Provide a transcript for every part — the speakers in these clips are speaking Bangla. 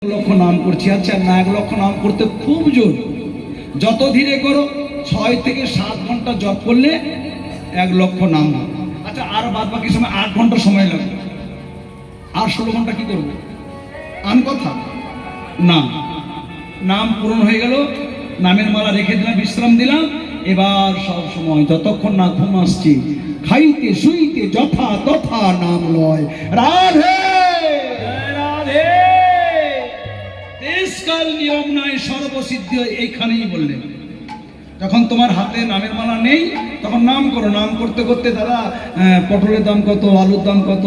লক্ষ নাম করছি। আচ্ছা না, 1 লক্ষ নাম করতে খুব জোর, যত ধীরে করো 6 থেকে 7 ঘন্টা জপ করলে 1 লক্ষ নাম হবে। আচ্ছা আর বাদ বাকি সময় 8 ঘন্টা সময় লাগবে, আর 16 ঘন্টা কি করবে? আন কথা না, নাম পূরণ হয়ে গেল, নামের মালা রেখে দিলাম, বিশ্রাম দিলাম। এবার সব সময় যতক্ষণ না ঘুম আসছি, খাইতে শুইতে যথা তথা নাম লয়। রাধে রাধে। দেশকাল নিয়ম নাই, সর্বসিদ্ধি এইখানেই বললেন। যখন তোমার হাতে নামের মালা নেই তখন নাম করো, নাম করতে করতে দাদা পটলের দাম কত, আলুর দাম কত,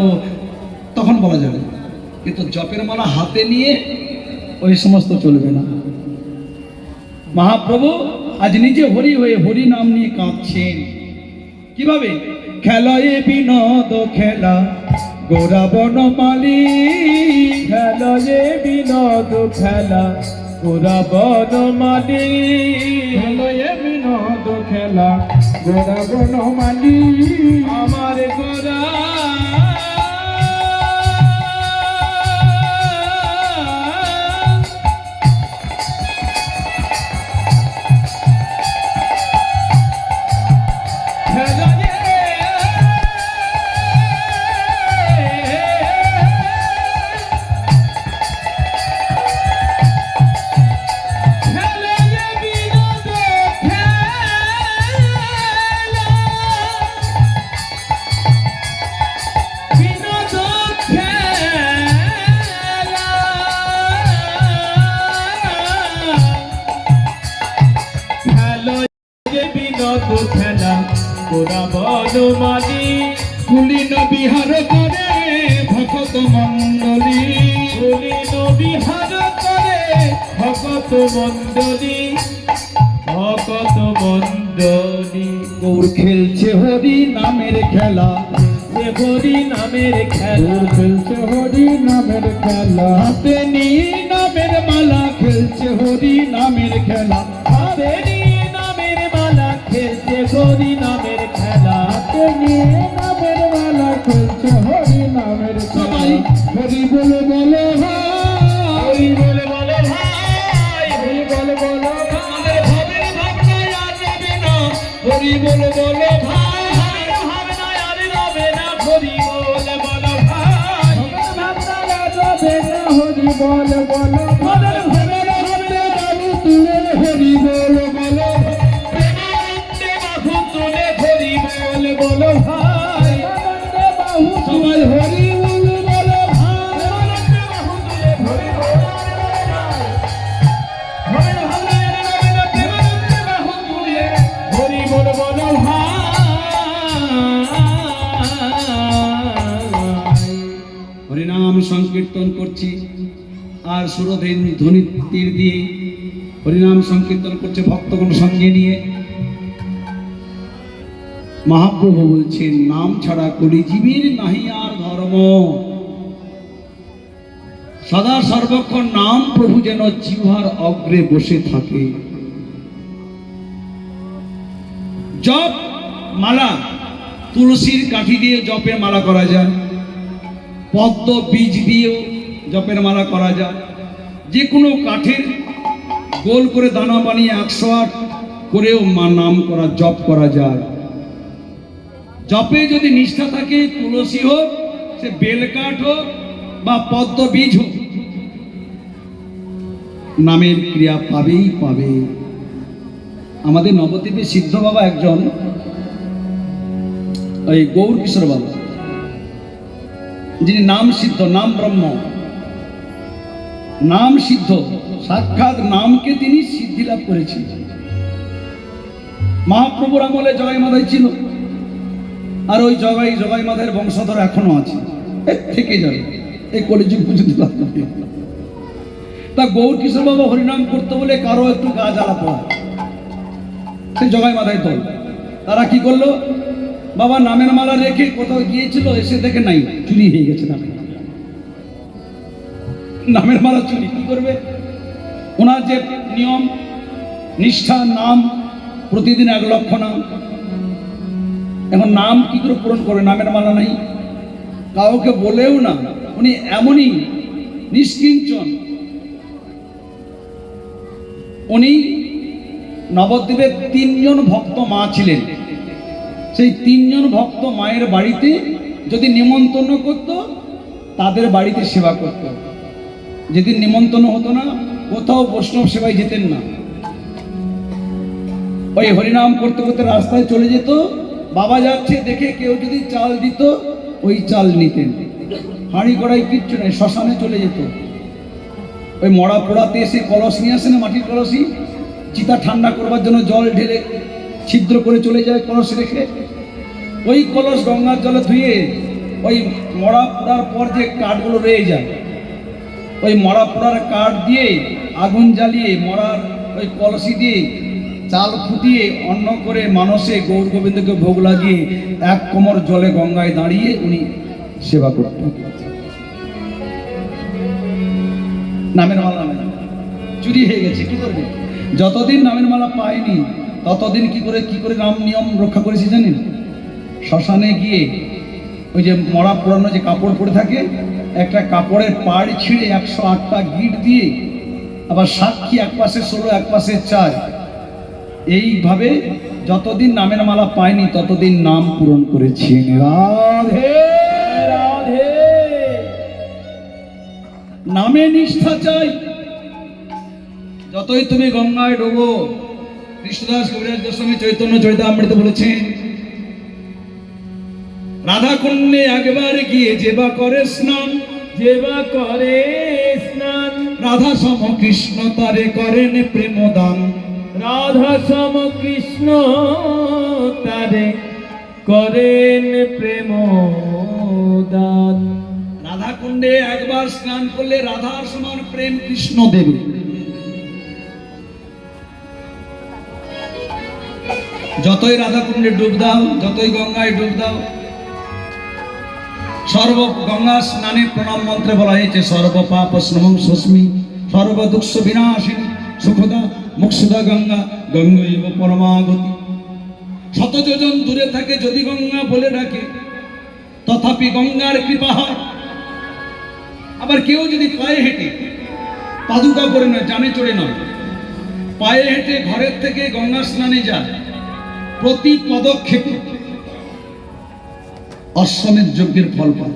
তখন বলা যাবে। কিন্তু জপের মালা হাতে নিয়ে ওই সমস্ত চলবে না। মহাপ্রভু আজ নিজে হরি হয়ে হরি নাম নিয়ে কাঁদছেন। কিভাবে? খেলায় বিনোদ খেলা গোরা বনমালী, খেলায় বিনোদ খেলা গোরা বনমালী, খেলায় বিনোদ খেলা গোরা বনমালী, আমার গোরা খেলা গোরা বনমালী, কুলীন বিহার করে ভকত মণ্ডলী, কুলীন বিহার করে ভকত মণ্ডলী, ভকত মণ্ডলী। গৌর খেলছে হরি নামের খেলা, হরি নামের খেলা, খেলছে হরি নামের খেলা, হাতে নিয়ে নামের মালা খেলছে হরি নামের খেলা, হাতে নিয়ে নামের মালা খেলছে হরি নামের খেলা, হাতে নিয়ে নামের মালা খেলছে হরি নামের খেলা। হরি বলে বলে হরি বলে বলে ভাই, হরি বলে বলে আমাদের ভাবের ভাবনায় আর যাবে না, হরি বলে বলে ভাই, ভাবনায় আর রবে না, হরি বলে বলে ভাই, ভাবনায় রবে না, হরি বলে বলে ভাই, ভাবের হাতে বাবু তুলে হরি বলে বলে, প্রেমানন্দে বাহু তুলে হরি বলে বলে ভাই, প্রেমানন্দে বাহু সবাই হরি বলে বলে ভাই, প্রেমানন্দে বাহু তুলে হরি বলে ভাই, ভাবের ভাবনায় আর রবে না, প্রেমানন্দে বাহু তুলে হরি বলে বলে ভাই। হরিনাম সংকীর্তন করছি আর সুরধীন ধ্বনি তীর দিয়ে হরিনাম সংকীর্তন করছে ভক্তগণ সঙ্গে নিয়ে। মহাপ্রভু বলছেন নাম ছাড়া কলিজীবীর নাহি আর ধর্ম। সদা সর্বক্ষণ নাম প্রভু যেন জিহ্বার অগ্রে বসে থাকে। জপ মালা তুলসীর কাঠি দিয়ে জপের মালা করা যায়, পদ্ম বীজ দিয়েও জপের মালা করা যায়, যে কোনো কাঠের গোল করে দানা বানিয়ে 108 করেও নাম করা জপ করা যায়। জপে যদি নিষ্ঠা থাকে, তুলসী হোক, সে বেলকাঠ হোক বা পদ্ম বীজ হোক, নামের ক্রিয়া পাবেই পাবে। আমাদের নবদ্বীপে সিদ্ধ বাবা একজন, ওই গৌর কিশোর বাবা, যিনি নাম সিদ্ধ, নাম ব্রহ্ম, নাম সিদ্ধ, সাক্ষাৎ নামকে তিনি সিদ্ধি লাভ করেছেন। মহাপ্রভুর আমলে জগাই মাথায় ছিল, আর ওই জগাই মাথায় বংশধর এখনো আছে, এর থেকে যাবে এই কলিযুগ পর্যন্ত। তা গৌর কিশোর বাবা হরিনাম করতে বলে কারো একটু গা জ্বালা পড়া, সে জগাই মাথায় দল, তারা কি করলো, বাবা নামের মালা রেখে কোথাও গিয়েছিল, এসে দেখে নাই, চুরি হয়ে গেছে নামের মালা চুরি। কি করবে? ওনার যে নিয়ম নিষ্ঠা, নাম প্রতিদিন 1 লক্ষ নাম, এখন নাম কি করে পূরণ করে? নামের মালা নাই, কাউকে বলেও না, উনি এমনই নিষ্কিঞ্চন উনি নবদ্বীপের 3 জন ভক্ত মা ছিলেন। সেই 3 জন ভক্ত মায়ের বাড়িতে যদি নিমন্ত্রণ করত, তাদের বাড়িতে সেবা করত। যেদিন নিমন্ত্রণ হতো না, কোথাও বৈষ্ণব সেবায় যেতেন না। ওই হরিনাম করতে করতে রাস্তায় চলে যেত, বাবা যাচ্ছে দেখে কেউ যদি চাল দিত, ওই চাল নিতেন। হাঁড়ি কড়াই কিচ্ছু নেই, শ্মশানে চলে যেত। ওই মরা পোড়াতে এসে কলস নিয়ে আসে না, মাটির কলসি, চিতা ঠান্ডা করবার জন্য জল ঢেলে ছিদ্র করে চলে যায় কলস রেখে। ওই কলস গঙ্গার জলে ধুয়ে ওই মরা পোড়ার পর যে কাঠগুলো রয়ে যায়, ওই মরা পোড়ার কাঠ দিয়ে আগুন জ্বালিয়ে মরার ওই কলসি দিয়ে চাল ফুটিয়ে অন্ন করে মানুষে গৌর গোবিন্দকে ভোগ লাগিয়ে 1 কোমর জলে গঙ্গায় দাঁড়িয়ে উনি সেবা করতেন। নামের মালা নেই, চুরি হয়ে গেছে, কি করবে? যতদিন নামের মালা পায়নি ততদিন কি করে নাম নিয়ম রক্ষা করেছি জানেন? শ্মশানে গিয়ে ওই যে মরা পুরানো যে কাপড় পরে থাকে, একটা কাপড়ের পাড় ছিঁড়ে 108টা গিট দিয়ে, আবার সাক্ষী এক পাশে 16 এক পাশে 4, এইভাবে যতদিন নামের মালা পায়নি ততদিন নাম পূরণ করেছেন। রাধে রাধে। নামে নিষ্ঠা চাই। যতই তুমি গঙ্গায় ডোবো, কৃষ্ণদাস কবিরাজ গোস্বামী চৈতন্য চরিতামৃতে বলেছেন, রাধা কুণ্ডে একবার গিয়ে যেবা করে স্নান, যেবা করে স্নান, রাধা সম কৃষ্ণ তারে করেন প্রেমদান। রাধা সম কৃষ্ণ তারে করেন প্রেম দান। রাধা কুণ্ডে একবার স্নান করলে রাধার সমান প্রেম কৃষ্ণ দেবে। যতই রাধা কুণ্ডে ডুব দাও, যতই গঙ্গায় ডুব দাও, গঙ্গা স্নানে প্রণাম মন্ত্রে বলা হয়েছে, সর্ব পাপ স্নমং স্মস্মি সর্ব দুঃখ বিনাশিনী সুখদা মুক্ষুদা গঙ্গা গঙ্গৈব পরমাগতি। 100 যোজন দূরে থাকে যদি গঙ্গা বলে ডাকে, তথাপি গঙ্গার কৃপা হয়। আবার কেউ যদি পায়ে হেঁটে, পাদুকা করে নয়, জানে চড়ে নয়, পায়ে হেঁটে ঘরের থেকে গঙ্গা স্নানে যায়, প্রতি পদক্ষেপে অশ্বমেধ যজ্ঞের ফল পায়।